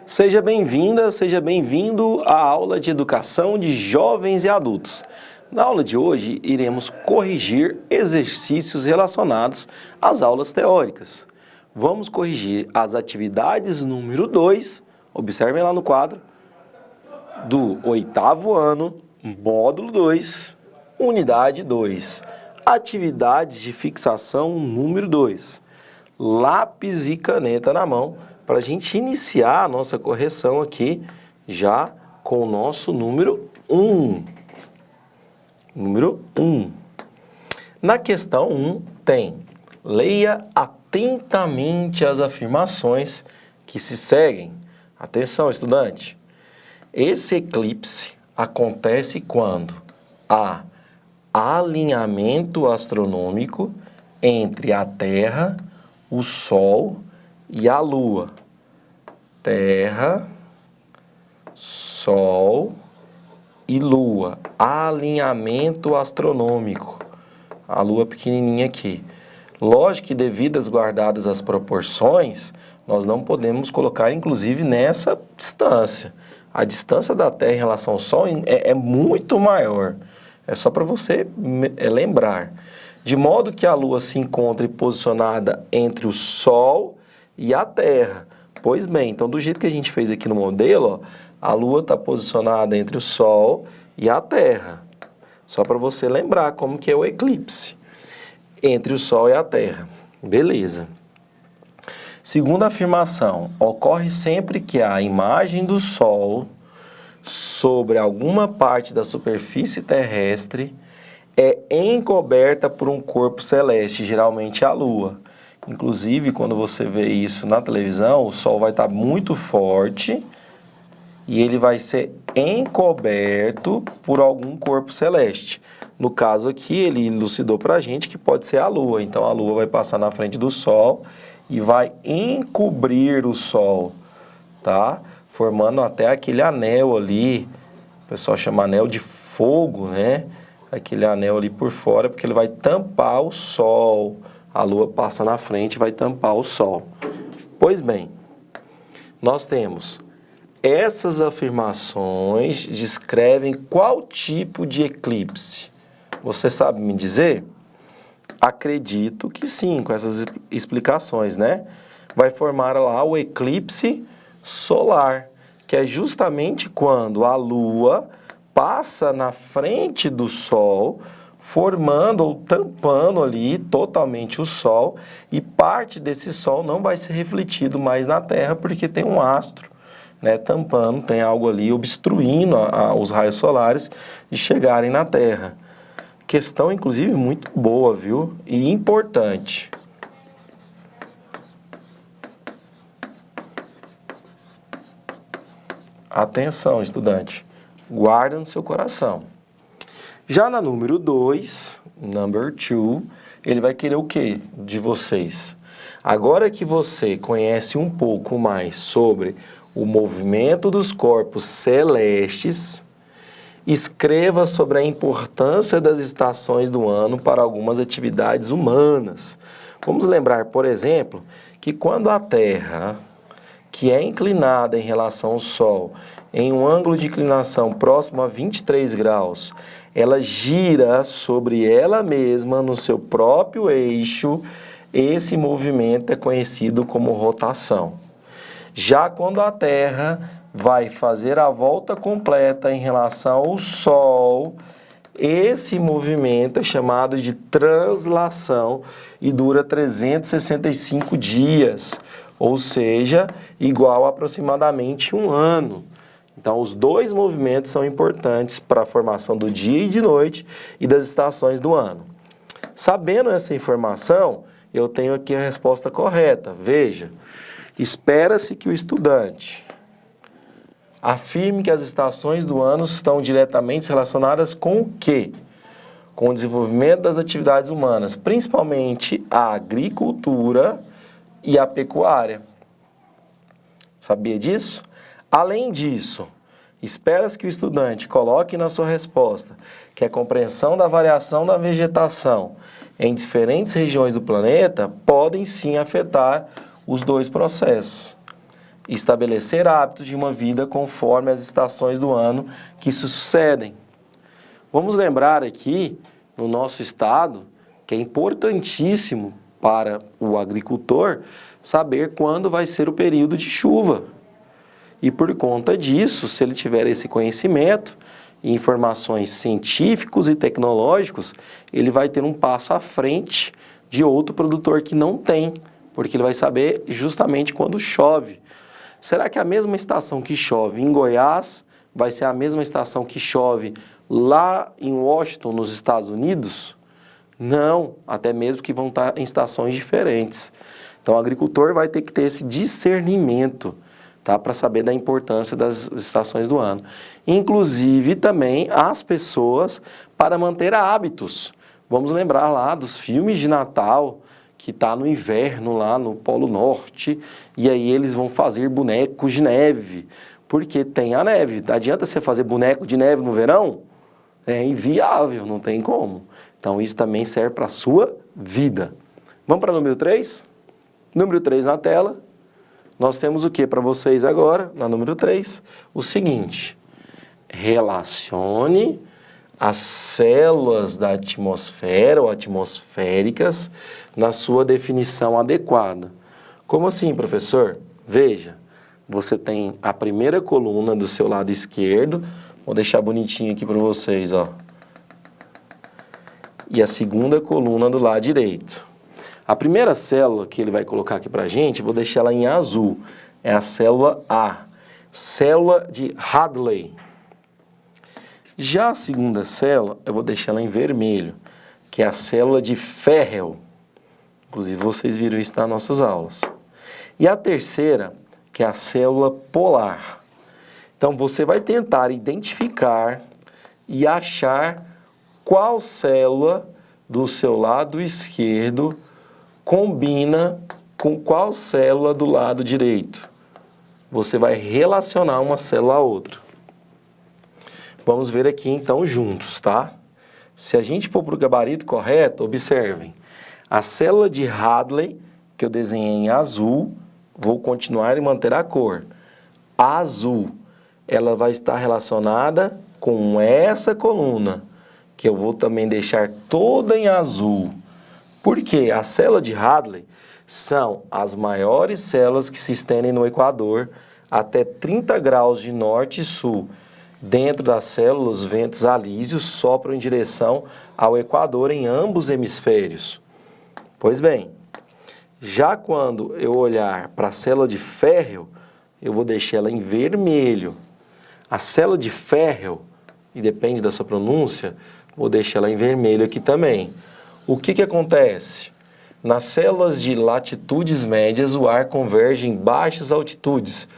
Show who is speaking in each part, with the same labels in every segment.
Speaker 1: Seja bem-vinda, seja bem-vindo à aula de educação de jovens e adultos. Na aula de hoje, iremos corrigir exercícios relacionados às aulas teóricas. Vamos corrigir as atividades número 2, observem lá no quadro, do 8º ano, módulo 2, unidade 2. Atividades de fixação número 2. Lápis e caneta na mão, para a gente iniciar a nossa correção aqui já com o nosso número 1. Número 1. Na questão 1 tem: leia atentamente as afirmações que se seguem. Atenção, estudante. Esse eclipse acontece quando há alinhamento astronômico entre a Terra, o Sol e a Lua. Terra, Sol e Lua. Alinhamento astronômico. A Lua pequenininha aqui. Lógico que devidas guardadas as proporções, nós não podemos colocar inclusive nessa distância. A distância da Terra em relação ao Sol é muito maior. É só para você lembrar. De modo que a Lua se encontre posicionada entre o Sol e a Terra. Pois bem, então do jeito que a gente fez aqui no modelo, ó, a Lua está posicionada entre o Sol e a Terra. Só para você lembrar como que é o eclipse. Entre o Sol e a Terra. Beleza. Segunda afirmação, ocorre sempre que a imagem do Sol sobre alguma parte da superfície terrestre é encoberta por um corpo celeste, geralmente a Lua. Inclusive, quando você vê isso na televisão, o Sol vai estar muito forte e ele vai ser encoberto por algum corpo celeste. No caso aqui, ele elucidou para a gente que pode ser a Lua. Então, a Lua vai passar na frente do Sol e vai encobrir o Sol, tá? Formando até aquele anel ali, o pessoal chama anel de fogo, né? Aquele anel ali por fora, porque ele vai tampar o Sol. A Lua passa na frente e vai tampar o Sol. Pois bem, nós temos essas afirmações descrevem qual tipo de eclipse? Você sabe me dizer? Acredito que sim, com essas explicações, né? Vai formar lá o eclipse solar, que é justamente quando a Lua passa na frente do Sol, formando ou tampando ali totalmente o Sol, e parte desse Sol não vai ser refletido mais na Terra, porque tem um astro, né, tampando, tem algo ali obstruindo os raios solares de chegarem na Terra. Questão, inclusive, muito boa, viu? E importante. Atenção, estudante. Guarda no seu coração. Já na número 2, number 2, ele vai querer o quê de vocês? Agora que você conhece um pouco mais sobre o movimento dos corpos celestes, escreva sobre a importância das estações do ano para algumas atividades humanas. Vamos lembrar, por exemplo, que quando a Terra, que é inclinada em relação ao Sol, em um ângulo de inclinação próximo a 23 graus, ela gira sobre ela mesma no seu próprio eixo. Esse movimento é conhecido como rotação. Já quando a Terra vai fazer a volta completa em relação ao Sol, esse movimento é chamado de translação e dura 365 dias, ou seja, igual a aproximadamente um ano. Então, os dois movimentos são importantes para a formação do dia e de noite e das estações do ano. Sabendo essa informação, eu tenho aqui a resposta correta. Veja, espera-se que o estudante afirme que as estações do ano estão diretamente relacionadas com o quê? Com o desenvolvimento das atividades humanas, principalmente a agricultura e a pecuária. Sabia disso? Além disso, espera-se que o estudante coloque na sua resposta que a compreensão da variação da vegetação em diferentes regiões do planeta podem sim afetar os dois processos. estabelecer hábitos de uma vida conforme as estações do ano que se sucedem. Vamos lembrar aqui, no nosso estado, que é importantíssimo para o agricultor saber quando vai ser o período de chuva. E por conta disso, se ele tiver esse conhecimento e informações científicos e tecnológicos, ele vai ter um passo à frente de outro produtor que não tem, porque ele vai saber justamente quando chove. Será que a mesma estação que chove em Goiás vai ser a mesma estação que chove lá em Washington, nos Estados Unidos? Não, até mesmo que vão estar em estações diferentes. Então, o agricultor vai ter que ter esse discernimento, tá, para saber da importância das estações do ano. Inclusive, também, as pessoas para manter hábitos. Vamos lembrar lá dos filmes de Natal, que está no inverno lá no Polo Norte, e aí eles vão fazer bonecos de neve, porque tem a neve. Adianta você fazer boneco de neve no verão? É inviável, não tem como. Então, isso também serve para a sua vida. Vamos para o número 3? Número 3 na tela. Nós temos o que para vocês agora, na número 3? O seguinte: relacione as células da atmosfera ou atmosféricas na sua definição adequada. Como assim, professor? Veja, você tem a primeira coluna do seu lado esquerdo, vou deixar bonitinho aqui para vocês, ó. E a segunda coluna do lado direito. A primeira célula que ele vai colocar aqui para a gente, vou deixar ela em azul, é a célula A, célula de Hadley. Já a segunda célula, eu vou deixar ela em vermelho, que é a célula de Ferrel. Inclusive, vocês viram isso nas nossas aulas. E a terceira, que é a célula polar. Então, você vai tentar identificar e achar qual célula do seu lado esquerdo combina com qual célula do lado direito. Você vai relacionar uma célula a outra. Vamos ver aqui então juntos, tá? Se a gente for para o gabarito correto, observem. A célula de Hadley, que eu desenhei em azul, vou continuar e manter a cor. Azul, ela vai estar relacionada com essa coluna, que eu vou também deixar toda em azul. Porque a célula de Hadley são as maiores células que se estendem no Equador até 30 graus de norte e sul. Dentro das células, os ventos alísios sopram em direção ao Equador em ambos hemisférios. Pois bem, já quando eu olhar para a célula de Ferrel, eu vou deixar ela em vermelho. A célula de Ferrel, e depende da sua pronúncia, vou deixar ela em vermelho aqui também. O que acontece? Nas células de latitudes médias, o ar converge em baixas altitudes,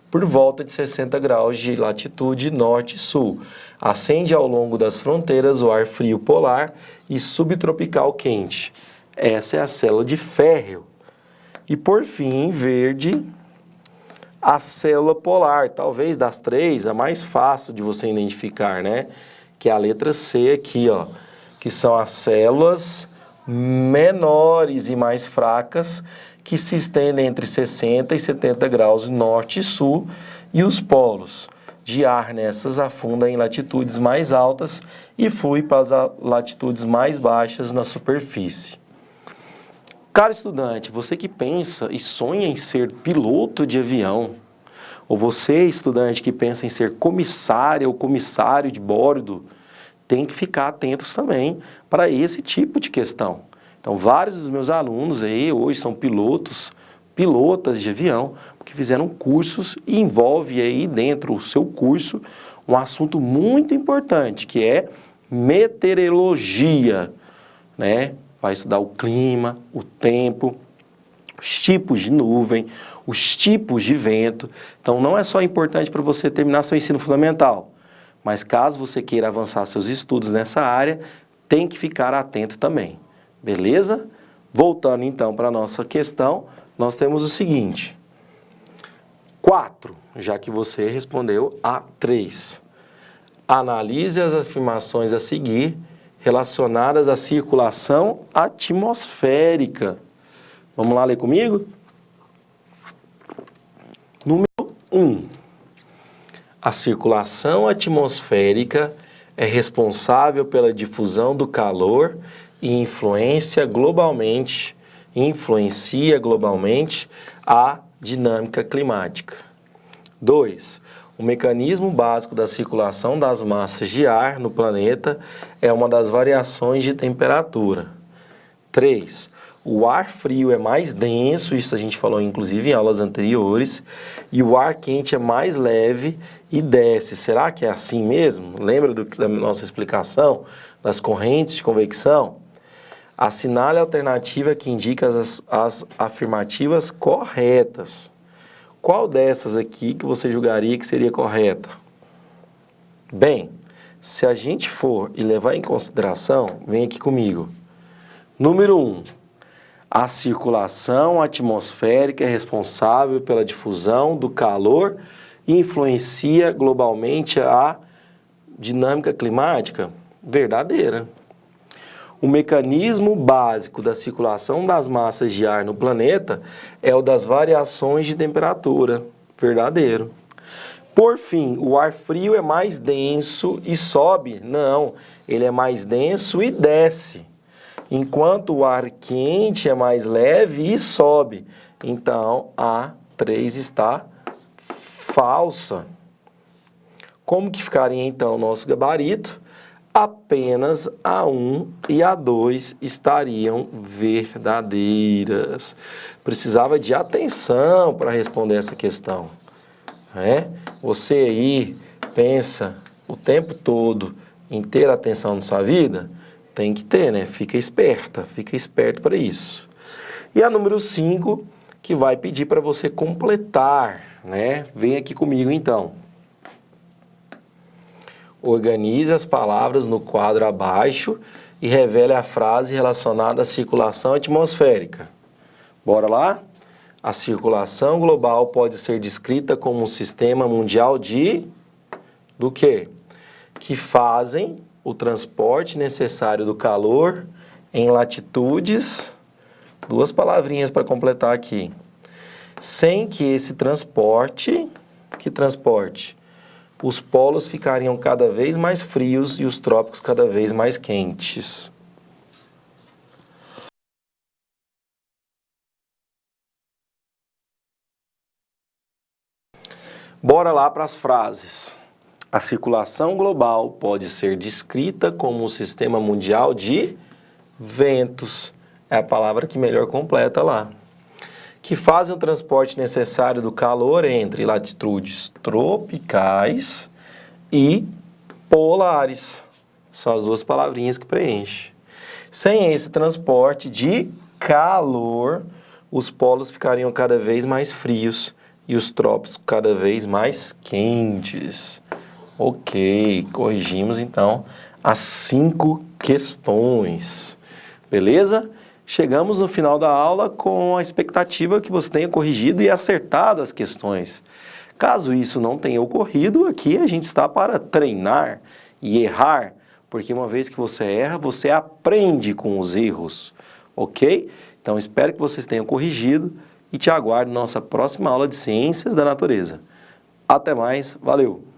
Speaker 1: por volta de 60 graus de latitude norte e sul. Ascende ao longo das fronteiras o ar frio polar e subtropical quente. Essa é a célula de Ferrel. E por fim, em verde, a célula polar, talvez das três, a mais fácil de você identificar, né? Que é a letra C aqui, ó, que são as células menores e mais fracas que se estendem entre 60 e 70 graus norte e sul, e os polos de ar nessas afundam em latitudes mais altas e flui para as latitudes mais baixas na superfície. Caro estudante, você que pensa e sonha em ser piloto de avião, ou você, estudante, que pensa em ser comissária ou comissário de bordo, tem que ficar atentos também para esse tipo de questão. Então, vários dos meus alunos aí hoje são pilotas de avião, porque fizeram cursos e envolve aí dentro do seu curso um assunto muito importante, que é meteorologia, né? Vai estudar o clima, o tempo, os tipos de nuvem, os tipos de vento. Então, não é só importante para você terminar seu ensino fundamental, mas caso você queira avançar seus estudos nessa área, tem que ficar atento também. Beleza? Voltando então para a nossa questão, nós temos o seguinte: 4, já que você respondeu a 3. Analise as afirmações a seguir relacionadas à circulação atmosférica. Vamos lá ler comigo? Número 1. A circulação atmosférica é responsável pela difusão do calor e influencia globalmente a dinâmica climática. 2. O mecanismo básico da circulação das massas de ar no planeta é uma das variações de temperatura. 3. O ar frio é mais denso, isso a gente falou inclusive em aulas anteriores, e o ar quente é mais leve e desce. Será que é assim mesmo? Lembra da nossa explicação das correntes de convecção? Assinale a alternativa que indica as afirmativas corretas. Qual dessas aqui que você julgaria que seria correta? Bem, se a gente for e levar em consideração, vem aqui comigo. Número 1. A circulação atmosférica é responsável pela difusão do calor e influencia globalmente a dinâmica climática? Verdadeira. O mecanismo básico da circulação das massas de ar no planeta é o das variações de temperatura. Verdadeiro. Por fim, o ar frio é mais denso e sobe? Não, ele é mais denso e desce. Enquanto o ar quente é mais leve e sobe. Então, a 3 está falsa. Como que ficaria, então, o nosso gabarito? Apenas a 1 e a 2 estariam verdadeiras. Precisava de atenção para responder essa questão. Você aí pensa o tempo todo em ter atenção na sua vida? Tem que ter, né? Fica esperto para isso. E a número 5, que vai pedir para você completar, né? Vem aqui comigo, então. Organize as palavras no quadro abaixo e revele a frase relacionada à circulação atmosférica. Bora lá? A circulação global pode ser descrita como um sistema mundial do quê? Que fazem o transporte necessário do calor em latitudes, 2 palavrinhas para completar aqui, sem que esse transporte, os polos ficariam cada vez mais frios e os trópicos cada vez mais quentes. Bora lá para as frases. A circulação global pode ser descrita como um sistema mundial de ventos. É a palavra que melhor completa lá. Que fazem o transporte necessário do calor entre latitudes tropicais e polares. São as 2 palavrinhas que preenche. Sem esse transporte de calor, os polos ficariam cada vez mais frios e os trópicos cada vez mais quentes. Ok, corrigimos então as 5 questões, beleza? Chegamos no final da aula com a expectativa que você tenha corrigido e acertado as questões. Caso isso não tenha ocorrido, aqui a gente está para treinar e errar, porque uma vez que você erra, você aprende com os erros, ok? Então espero que vocês tenham corrigido e te aguardo na nossa próxima aula de Ciências da Natureza. Até mais, valeu!